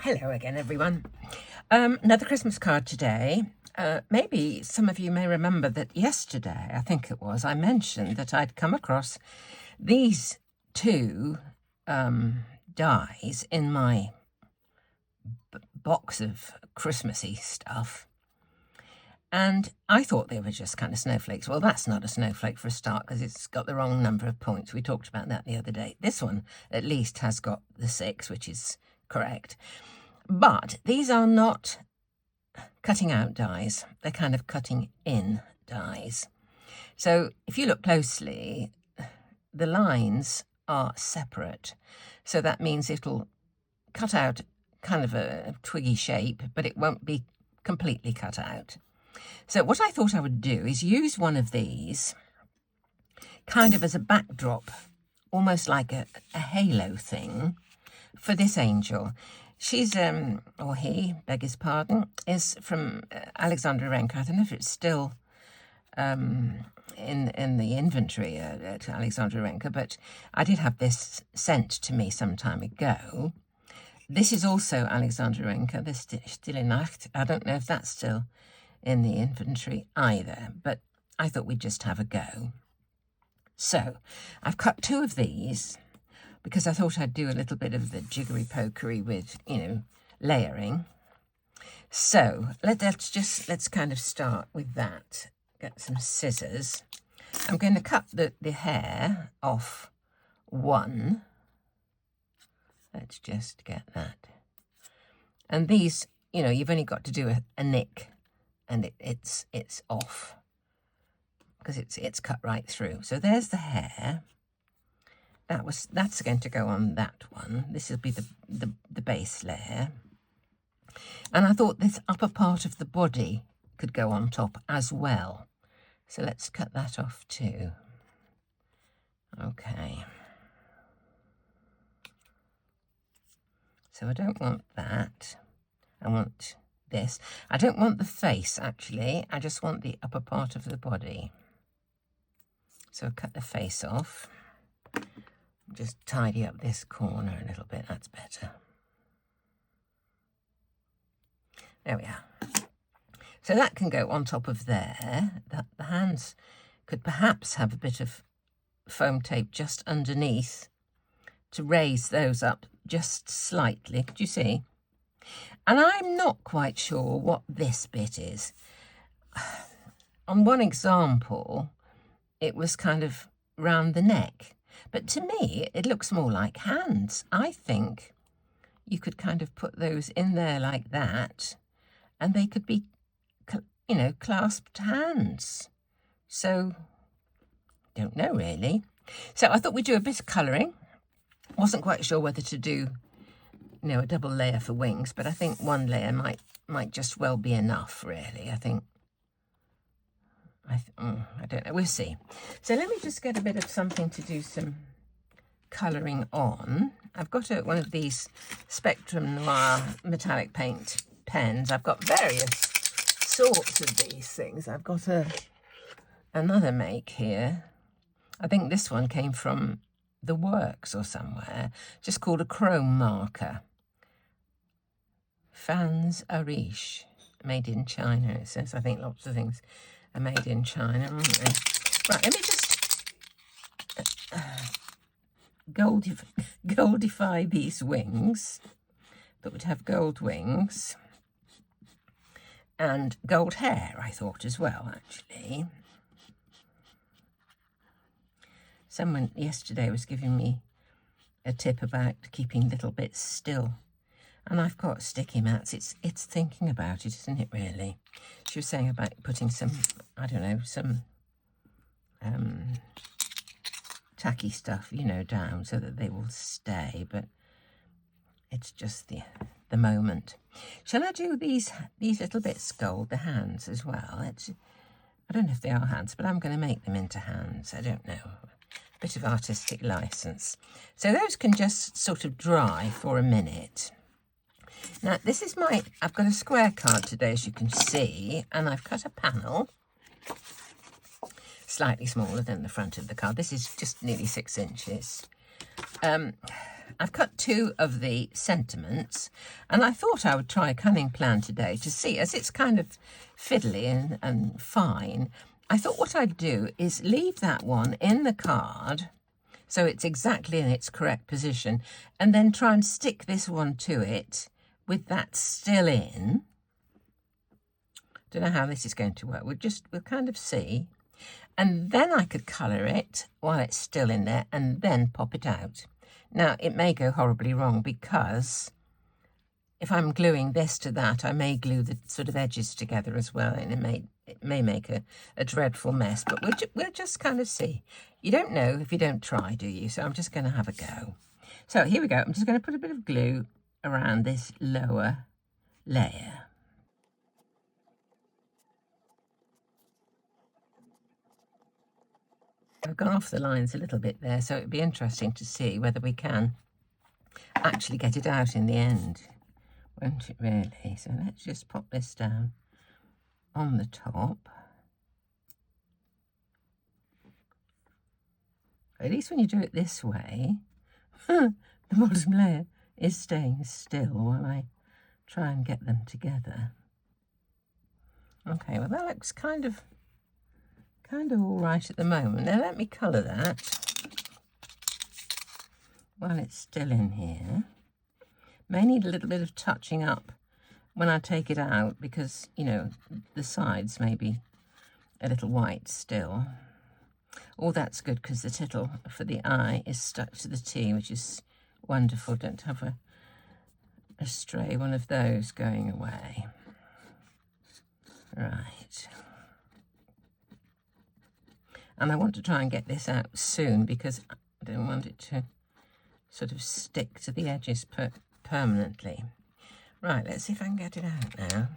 Hello again, everyone. Another Christmas card today. Maybe some of you may remember that yesterday, I think it was, I mentioned that I'd come across these two dies in my box of Christmassy stuff. And I thought they were just kind of snowflakes. Well, that's not a snowflake for a start because it's got the wrong number of points. We talked about that the other day. This one at least has got the 6, which is correct. But these are not cutting out dies. They're kind of cutting in dies. So if you look closely, the lines are separate. So that means it'll cut out kind of a twiggy shape, but it won't be completely cut out. So what I thought I would do is use one of these kind of as a backdrop, almost like a halo thing for this angel. She's, or he, beg his pardon, is from Alexandra Renke. I don't know if it's still in the inventory at Alexandra Renke, but I did have this sent to me some time ago. This is also Alexandra Renke, the Stille Nacht. I don't know if that's still in the inventory either, but I thought we'd just have a go. So I've cut 2 of these because I thought I'd do a little bit of the jiggery pokery with, layering. So let's kind of start with that. Get some scissors. I'm going to cut the hair off one. Let's just get that. And these, you've only got to do a nick and it's off because it's cut right through. So there's the hair. That's going to go on that one. This will be the base layer. And I thought this upper part of the body could go on top as well. So let's cut that off too. Okay. So I don't want that. I want this. I don't want the face, actually. I just want the upper part of the body. So I'll cut the face off. Just tidy up this corner a little bit. That's better. There we are. So that can go on top of there. The hands could perhaps have a bit of foam tape just underneath to raise those up just slightly. Could you see? And I'm not quite sure what this bit is. On one example, it was kind of round the neck. But to me, it looks more like hands. I think you could kind of put those in there like that, and they could be, clasped hands. So, don't know really. So I thought we'd do a bit of colouring. Wasn't quite sure whether to do, a double layer for wings, but I think one layer might just well be enough, really. I think. I don't know. We'll see. So let me just get a bit of something to do some colouring on. I've got one of these Spectrum Noir metallic paint pens. I've got various sorts of these things. I've got another make here. I think this one came from the Works or somewhere. Just called a chrome marker. Fans Arish, made in China. It says, I think lots of things are made in China, aren't they? Right, let me just goldify these wings. That would have gold wings. And gold hair, I thought, as well, actually. Someone yesterday was giving me a tip about keeping little bits still. And I've got sticky mats. It's thinking about it, isn't it, really? She was saying about putting some, I don't know, some tacky stuff, down so that they will stay. But it's just the moment. Shall I do these little bits gold, the hands as well? I don't know if they are hands, but I'm going to make them into hands. I don't know. A bit of artistic license. So those can just sort of dry for a minute. Now, this is I've got a square card today, as you can see, and I've cut a panel, slightly smaller than the front of the card. This is just nearly 6 inches. I've cut 2 of the sentiments, and I thought I would try a cunning plan today to see, as it's kind of fiddly and fine, I thought what I'd do is leave that one in the card so it's exactly in its correct position, and then try and stick this one to it with that still in. Don't know how this is going to work. We'll kind of see. And then I could colour it while it's still in there and then pop it out. Now, it may go horribly wrong because if I'm gluing this to that, I may glue the sort of edges together as well, and it may make a dreadful mess, but we'll just kind of see. You don't know if you don't try, do you? So I'm just going to have a go. So here we go. I'm just going to put a bit of glue around this lower layer. I've gone off the lines a little bit there, so it'd be interesting to see whether we can actually get it out in the end, won't it really? So let's just pop this down on the top. At least when you do it this way, the bottom layer is staying still while I try and get them together. Okay, well that looks kind of all right at the moment. Now let me colour that while it's still in here. May need a little bit of touching up when I take it out because, you know, the sides may be a little white still. Oh, that's good because the tittle for the eye is stuck to the T, which is wonderful. Don't have a stray one of those going away. Right. And I want to try and get this out soon because I don't want it to sort of stick to the edges permanently. Right, let's see if I can get it out now.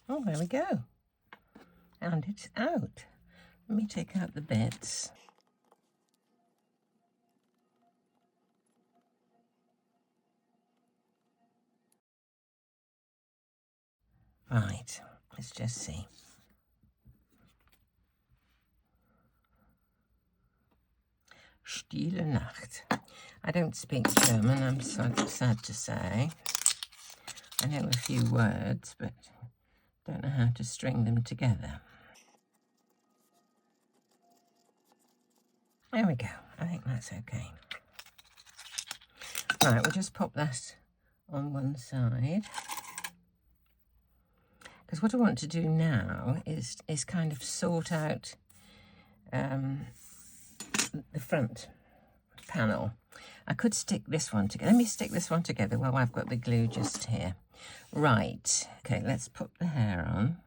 Oh, there we go. And it's out. Let me take out the bits. Right, let's just see. Stille Nacht. I don't speak German, I'm sad to say. I know a few words, but don't know how to string them together. There we go. I think that's okay. Right, we'll just pop that on one side. Because what I want to do now is kind of sort out the front panel. I could stick this one together. Let me stick this one together while I've got the glue just here. Right. Okay, let's put the hair on.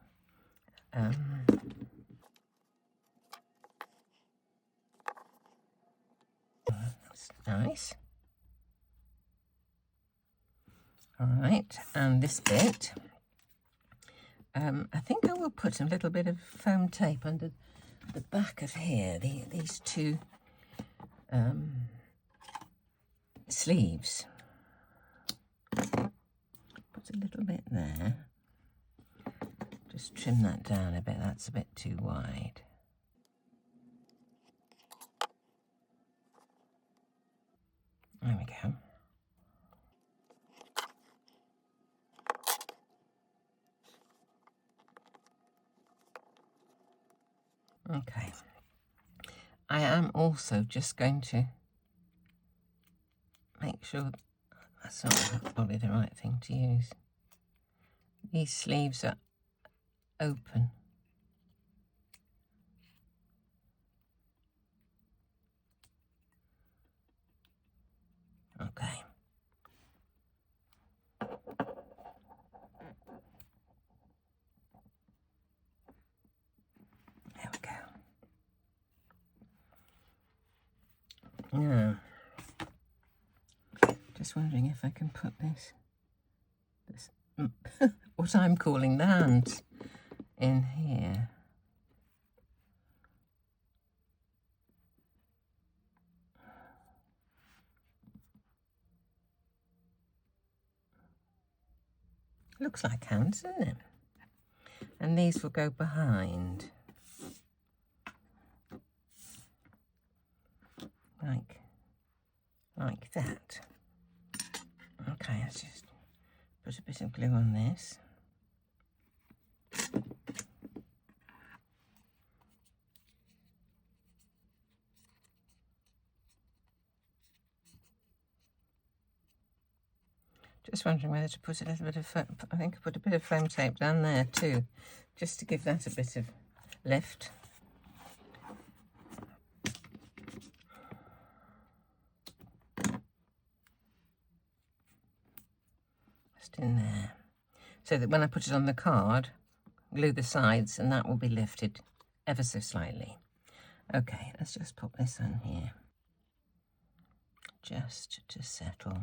That's nice. All right, and this bit. I think I will put a little bit of foam tape under the back of here, these 2 sleeves. Put a little bit there. Just trim that down a bit, that's a bit too wide. There we go. Okay, I am also just going to make sure that's not probably the right thing to use. These sleeves are open. Okay. There we go. Now, just wondering if I can put this what I'm calling the hands in here. Looks like hands, doesn't it? And these will go behind. like that. Okay, let's just put a bit of glue on this. Just wondering whether to put a little bit of, I think I put a bit of foam tape down there too, just to give that a bit of lift. Just in there. So that when I put it on the card, glue the sides and that will be lifted ever so slightly. Okay, let's just pop this on here, just to settle.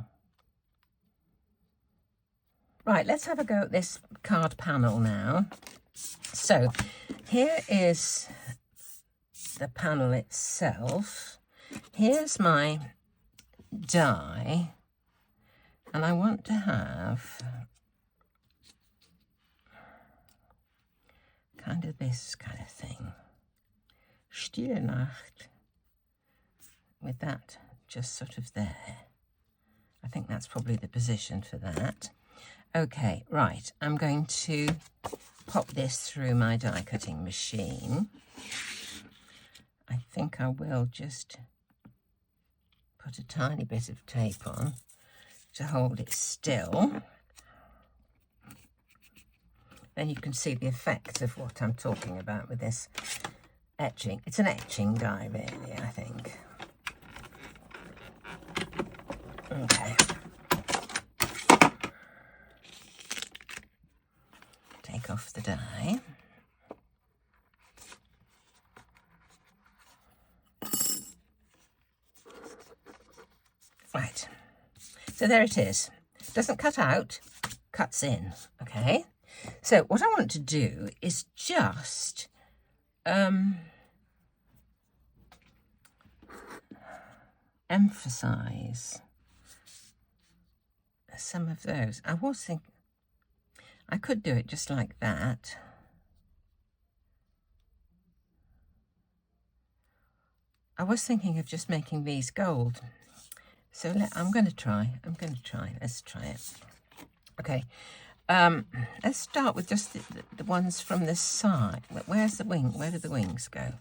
Right, let's have a go at this card panel now. So here is the panel itself. Here's my die, and I want to have kind of this kind of thing. Stille Nacht, with that just sort of there. I think that's probably the position for that. Okay, right, I'm going to pop this through my die cutting machine. I think I will just put a tiny bit of tape on to hold it still. Then you can see the effect of what I'm talking about with this etching. It's an etching die, really, I think. Okay. Take off the die. Right, so there it is. Doesn't cut out, cuts in, okay? So what I want to do is just emphasize some of those. I was thinking I could do it just like that. I was thinking of just making these gold. So I'm going to try. Let's try it. Okay. Let's start with just the ones from the side. Where's the wing? Where do the wings go?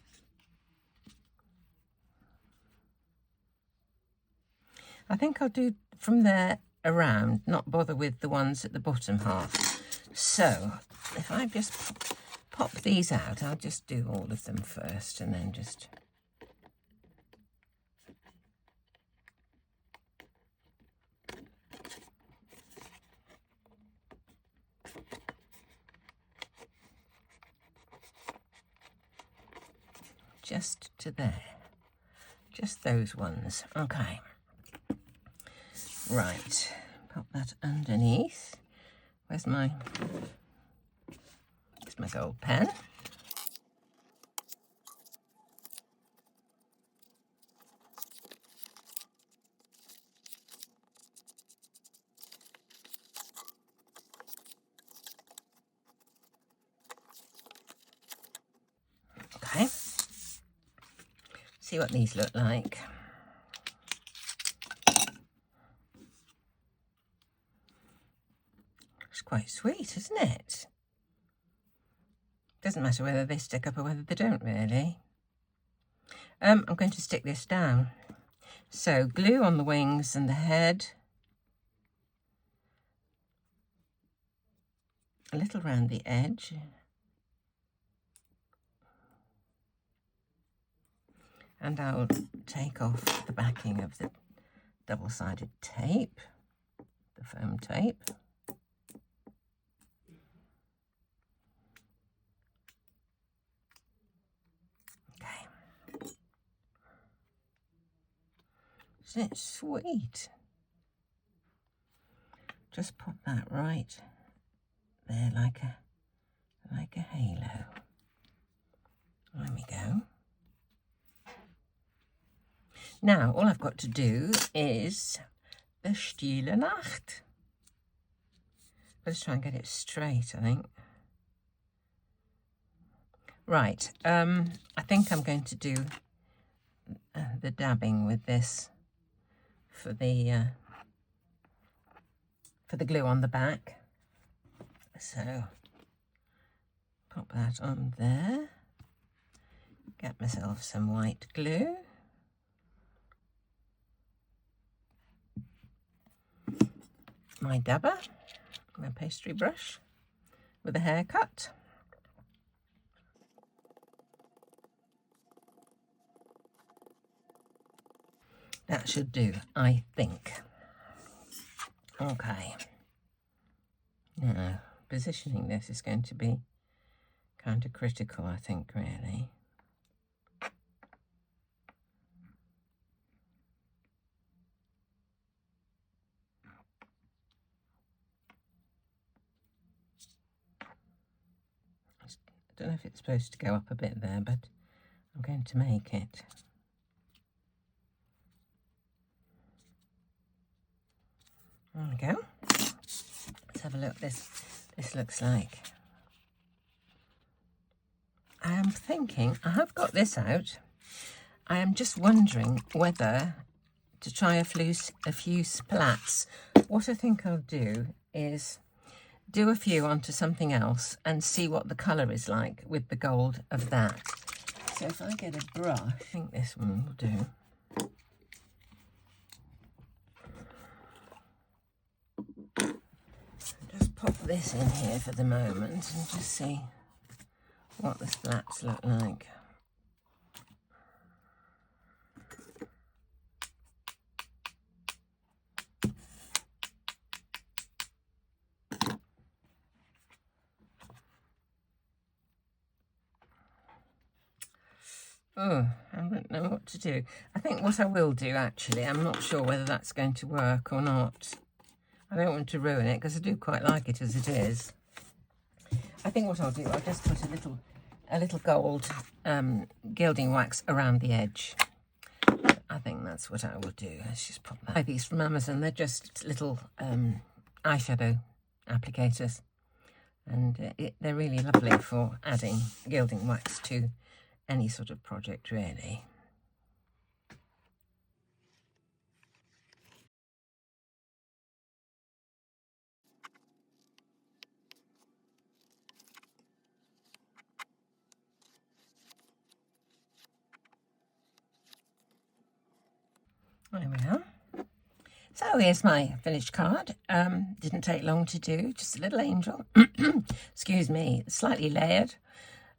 I think I'll do from there around, not bother with the ones at the bottom half. So if I just pop these out, I'll just do all of them first and then just... just to there. Just those ones. Okay. Right. Pop that underneath. Where's my gold pen? Okay. See what these look like. It's quite sweet, isn't it? Doesn't matter whether they stick up or whether they don't, really. I'm going to stick this down. So glue on the wings and the head. A little round the edge. And I'll take off the backing of the double-sided tape, the foam tape. Okay. Isn't it sweet? Just pop that right there like a halo. There we go. Now, all I've got to do is the Stille Nacht. Let's try and get it straight, I think. Right, I think I'm going to do the dabbing with this for the glue on the back. So pop that on there. Get myself some white glue. My dabber, my pastry brush with a haircut. That should do, I think. Okay. Now, positioning this is going to be kind of critical, I think, really. I don't know if it's supposed to go up a bit there, but I'm going to make it. There we go. Let's have a look. This looks like. I am thinking, I have got this out. I am just wondering whether to try a few splats. What I think I'll do is do a few onto something else and see what the colour is like with the gold of that. So if I get a brush, I think this one will do. Just pop this in here for the moment and just see what the splats look like. Oh, I don't know what to do. I think what I will do, actually, I'm not sure whether that's going to work or not. I don't want to ruin it because I do quite like it as it is. I think what I'll do, I'll just put a little gold gilding wax around the edge. I think that's what I will do. Let's just pop that. I buy these from Amazon. They're just little eyeshadow applicators, and they're really lovely for adding gilding wax to any sort of project, really. There we are. So here's my finished card. Didn't take long to do, just a little angel. Excuse me, slightly layered.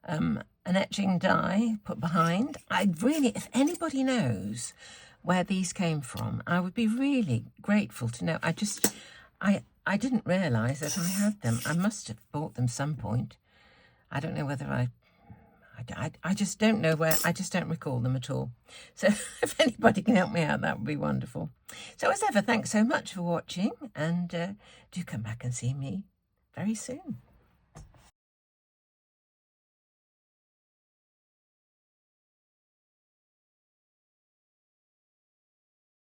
An etching die put behind. I'd really, if anybody knows where these came from, I would be really grateful to know. I didn't realise that I had them. I must have bought them some point. I don't know whether I just don't know where. I just don't recall them at all. So if anybody can help me out, that would be wonderful. So as ever, thanks so much for watching, and do come back and see me very soon.